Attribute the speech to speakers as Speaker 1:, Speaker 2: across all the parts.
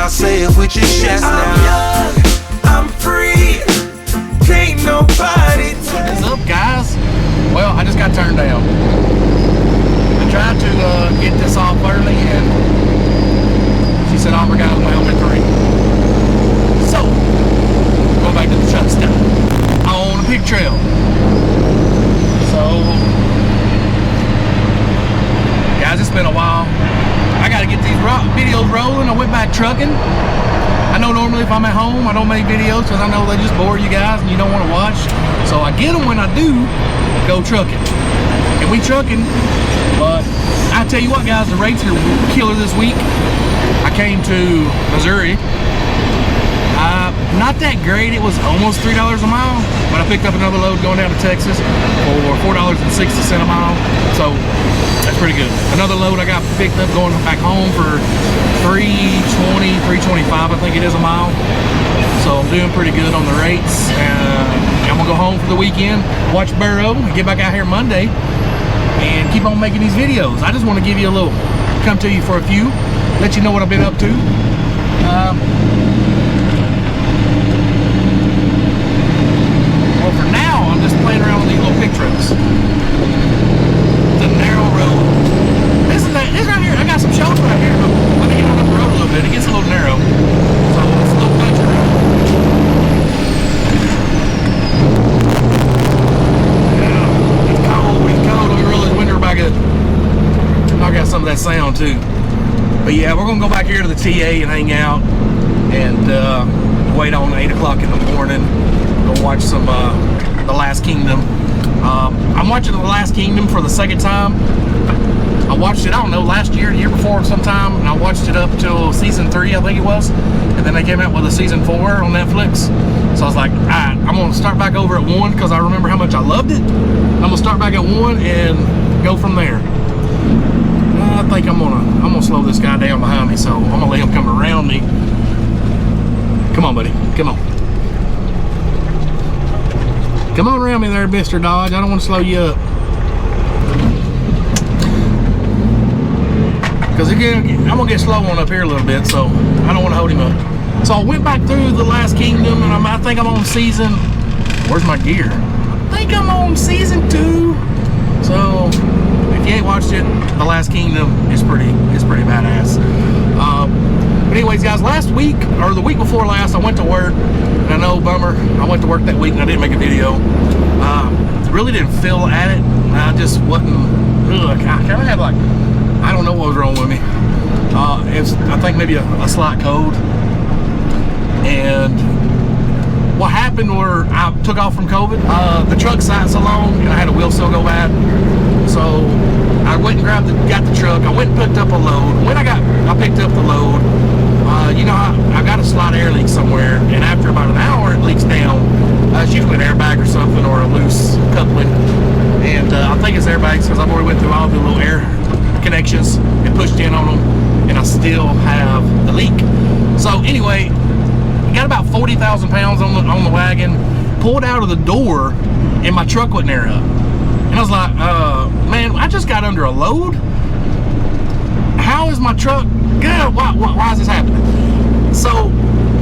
Speaker 1: Now say it with your chest now. I'm young, I'm free, can't nobody tell.
Speaker 2: What's up, guys? Well, I just got turned down. I tried to get this off early, and she said, "Oh, we got my own at 3." So, go back to the truck stop on a pig trail. So, guys, it's been a while. I got to get these videos rolling. I went back trucking. I know normally if I'm at home, I don't make videos because I know they just bore you guys and you don't want to watch. So I get them when I do go trucking. And we trucking, but I tell you what, guys, the rates are killer this week. I came to Missouri. Not that great. It was almost $3 a mile, but I picked up another load going down to Texas for $4.60 a mile. So that's pretty good. Another load I got picked up going back home for $3.20, $3.25, I think it is a mile. So I'm doing pretty good on the rates. I'm gonna go home for the weekend, watch Burrow, and get back out here Monday and keep on making these videos. I just want to give you a little, come to you for a few, let you know what I've been up to. Well, for now, I'm just playing around with these little pig trails. It's a narrow road. This right here, I got some shows right here, but let me get on up the road a little bit. It gets a little narrow, so it's a little country road. Yeah, it's cold. Let me roll this window back up. I got some of that sound too. But yeah, we're gonna go back here to the TA and hang out and wait on 8 o'clock in the morning. Go watch some The Last Kingdom. I'm watching The Last Kingdom for the second time. I watched it, I don't know, last year, the year before sometime, and I watched it up till season 3, I think it was. And then they came out with a season 4 on Netflix. So I was like, all right, I'm gonna start back over at 1 because I remember how much I loved it. I'm gonna start back at 1 and go from there. I think I'm gonna slow this guy down behind me, so I'm gonna let him come around me. Come on, buddy, come on. Come on around me there, Mr. Dodge. I don't want to slow you up. Because again, I'm going to get slow on up here a little bit, so I don't want to hold him up. So I went back through The Last Kingdom, and I think I'm on season... Where's my gear? I think I'm on season 2. So, if you ain't watched it, The Last Kingdom is pretty badass. But anyways, guys, last week, or the week before last, I went to work. And I know, bummer, I went to work that week and I didn't make a video. Really didn't feel at it. I just wasn't, I kind of had like, I don't know what was wrong with me. It's, I think maybe a slight cold. And what happened where I took off from COVID, the truck sat so long and I had a wheel seal go bad. So I went and got the truck. I went and picked up a load. When I picked up the load, you know, I got a slight air leak somewhere, and after about an hour it leaks down. It's usually an airbag or something, or a loose coupling. And I think it's airbags because I've already went through all the little air connections and pushed in on them, and I still have the leak. So anyway, got about 40,000 pounds on the wagon, pulled out of the door, and my truck wasn't air up. And I was like, man, I just got under a load. How is my truck? God, why is this happening? So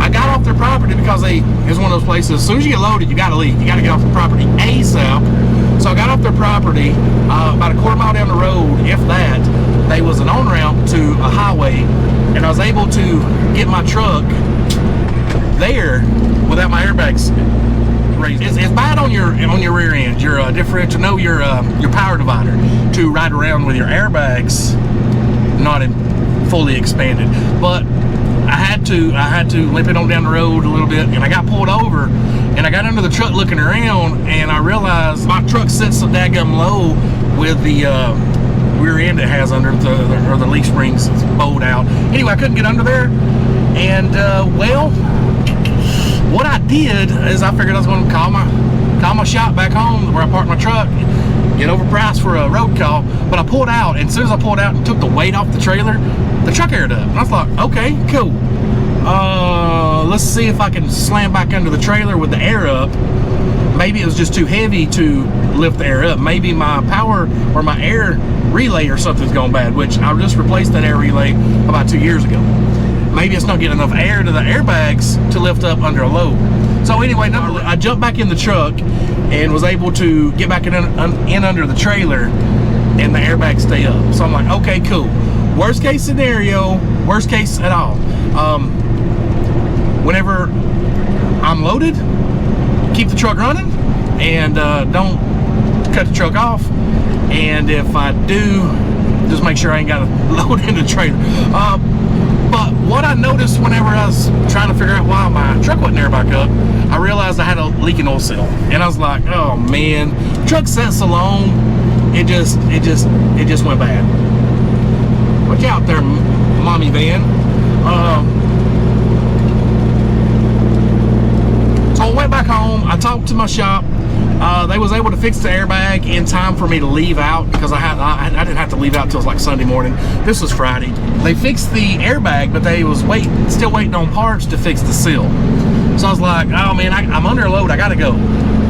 Speaker 2: I got off their property because it's one of those places, as soon as you get loaded, you got to leave. You got to get off the property ASAP. So I got off their property, about a quarter mile down the road, if that, there was an on-ramp to a highway, and I was able to get my truck there without my airbags raised. It's bad on your rear end, your differential, no, your power divider, to ride around with your airbags not fully expanded. But I had to limp it on down the road a little bit, and I got pulled over, and I got under the truck looking around, and I realized my truck sits so daggum low with the rear end it has under the leaf springs bowed out. Anyway, I couldn't get under there, and well, what I did is I figured I was going to call my shop back home where I parked my truck, get overpriced for a road call. But I pulled out, and as soon as I pulled out and took the weight off the trailer, the truck aired up. And I thought, okay, cool. Let's see if I can slam back under the trailer with the air up. Maybe it was just too heavy to lift the air up. Maybe my power or my air relay or something's gone bad, which I just replaced that air relay about 2 years ago. maybe it's not getting enough air to the airbags to lift up under a load. So anyway, I jumped back in the truck and was able to get back in under the trailer, and the airbags stay up. So I'm like, okay, cool. Worst case scenario, worst case at all. Whenever I'm loaded, keep the truck running, and don't cut the truck off. And if I do, just make sure I ain't got to load in the trailer. But what I noticed whenever I was trying to figure out why my truck wasn't air back up, I realized I had a leaking oil seal, and I was like, oh man, truck sat so long, it just went bad. Watch out there, mommy van. So I went back home. I talked to my shop. They was able to fix the airbag in time for me to leave out, because I didn't have to leave out until like Sunday morning. This was Friday. They fixed the airbag, but they was still waiting on parts to fix the seal. So I was like, oh man, I'm under a load, I gotta go.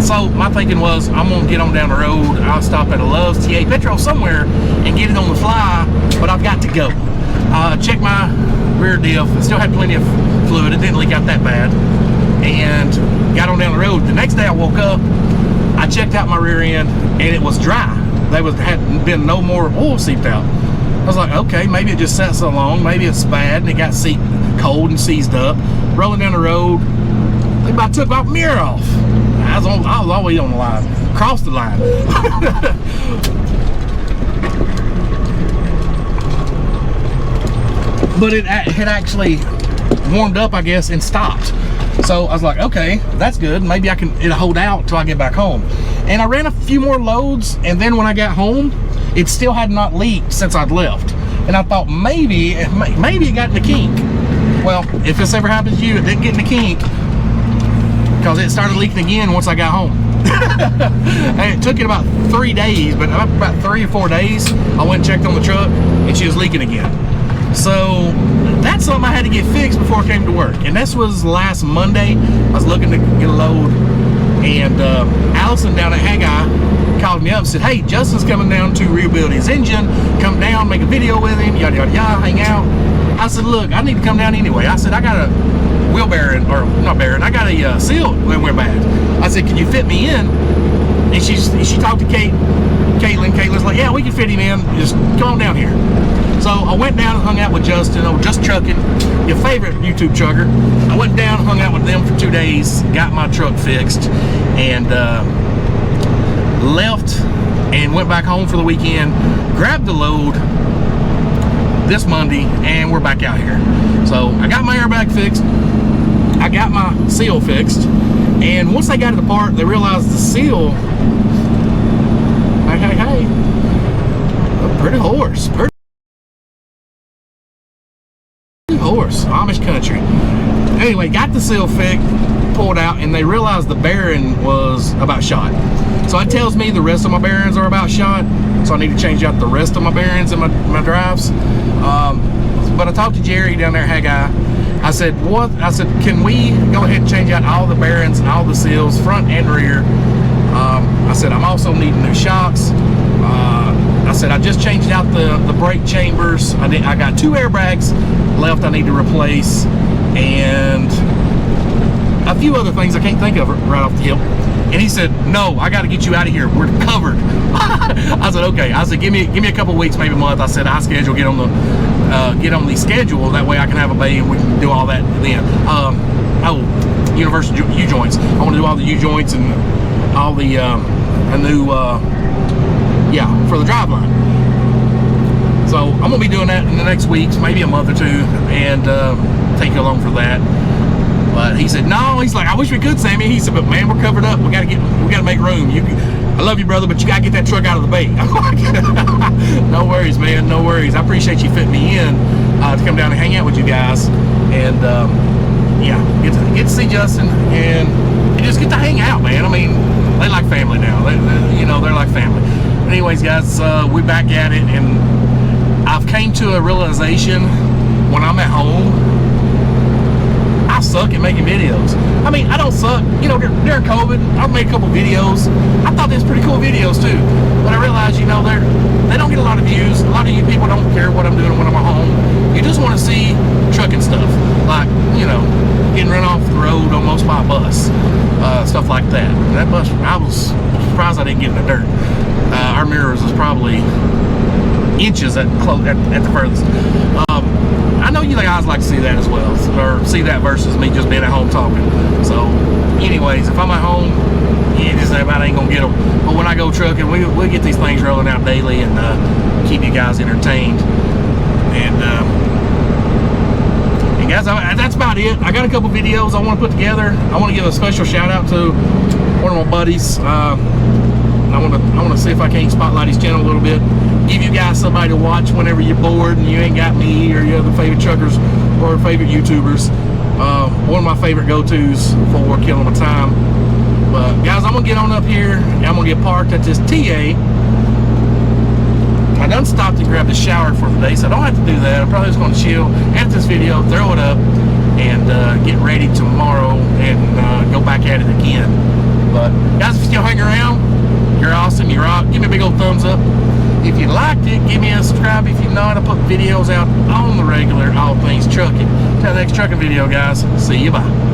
Speaker 2: So my thinking was, I'm gonna get on down the road. I'll stop at a Love's TA Petro somewhere and get it on the fly, but I've got to go. Check my rear diff. It still had plenty of fluid. It didn't leak out that bad. And got on down the road. The next day I woke up, I checked out my rear end, and it was dry. Hadn't been no more oil seeped out. I was like, okay, maybe it just sat so long. Maybe it's bad and it got cold and seized up. Rolling down the road, they about took my mirror off. I was always on the line, crossed the line. But it had actually warmed up, I guess, and stopped. So I was like, okay, that's good. Maybe it'll hold out till I get back home. And I ran a few more loads, and then when I got home, it still had not leaked since I'd left. And I thought maybe it got in the kink. Well, if this ever happens to you, it didn't get in the kink, because it started leaking again once I got home. And it took it about 3 days, but about 3 or 4 days, I went and checked on the truck, and she was leaking again. So that's something I had to get fixed before I came to work. And this was last Monday. I was looking to get a load, and Allison down at Haggai called me up and said, hey, Justin's coming down to rebuild his engine. Come down, make a video with him, yada yada yada, hang out. I said, look, I need to come down anyway. I said, I got a wheel bearing, or not bearing, I got a seal when we're bad. I said, can you fit me in? And she talked to Caitlin. Caitlin's like, yeah, we can fit him in. Just come on down here. So I went down and hung out with Justin, Just Trucking, your favorite YouTube trucker. I went down and hung out with them for 2 days, got my truck fixed, and left and went back home for the weekend, grabbed the load this Monday, and we're back out here. So I got my airbag fixed, I got my seal fixed, and once they got it apart, they realized the seal, hey, a pretty horse, Amish country. Anyway, got the seal fixed, pulled out, and they realized the bearing was about shot. So it tells me the rest of my bearings are about shot, so I need to change out the rest of my bearings in my drives. But I talked to Jerry down there at Haggai. I said, can we go ahead and change out all the bearings and all the seals, front and rear? I said, I'm also needing new shocks. I said, I just changed out the brake chambers. I got 2 airbags left I need to replace, and a few other things I can't think of right off the hip. And he said, no, I got to get you out of here. We're covered. I said, okay. I said, give me a couple weeks, maybe a month. I said, I schedule, get on the schedule. That way I can have a bay and we can do all that then. Universal U-joints. I want to do all the U-joints and all the for the driveline. So I'm gonna be doing that in the next weeks, maybe a month or 2, and take you along for that. But he said, no, he's like, I wish we could, Sammy. He said, but man, we're covered up. We gotta make room. I love you, brother, but you gotta get that truck out of the bay. I'm like, no worries, man, no worries. I appreciate you fitting me in to come down and hang out with you guys, and get to see Justin and just get to hang out, man. I mean, they like family now. They're like family. But anyways, guys, we're back at it, and I've came to a realization when I'm at home, I suck at making videos. I mean, I don't suck. During COVID, I've made a couple videos. I thought they was pretty cool videos too. But I realized, they don't get a lot of views. A lot of you people don't care what I'm doing when I'm at home. you just want to see trucking stuff, like, you know, getting run off the road almost by a bus, stuff like that. And that bus, I was surprised I didn't get in the dirt. Our mirrors was probably inches at the furthest. I know you guys like to see that as well, or see that versus me just being at home talking. So, anyways, if I'm at home, you just about ain't gonna get them. But when I go trucking, we'll get these things rolling out daily and keep you guys entertained. And guys, that's about it. I got a couple videos I want to put together. I want to give a special shout out to one of my buddies. I want to see if I can't spotlight his channel a little bit. Give you guys somebody to watch whenever you're bored and you ain't got me or your other favorite truckers or favorite YouTubers. One of my favorite go-tos for killing my time. But guys, I'm gonna get on up here and I'm gonna get parked at this TA. I done stopped and grabbed a shower for the day, so I don't have to do that. I'm probably just gonna chill, edit this video, throw it up, and get ready tomorrow and go back at it again. But guys, if you still hang around, you're awesome, you rock. Give me a big old thumbs up. If you liked it, give me a subscribe. If you're not, I put videos out on the regular, all things trucking. Till the next trucking video, guys. See you, bye.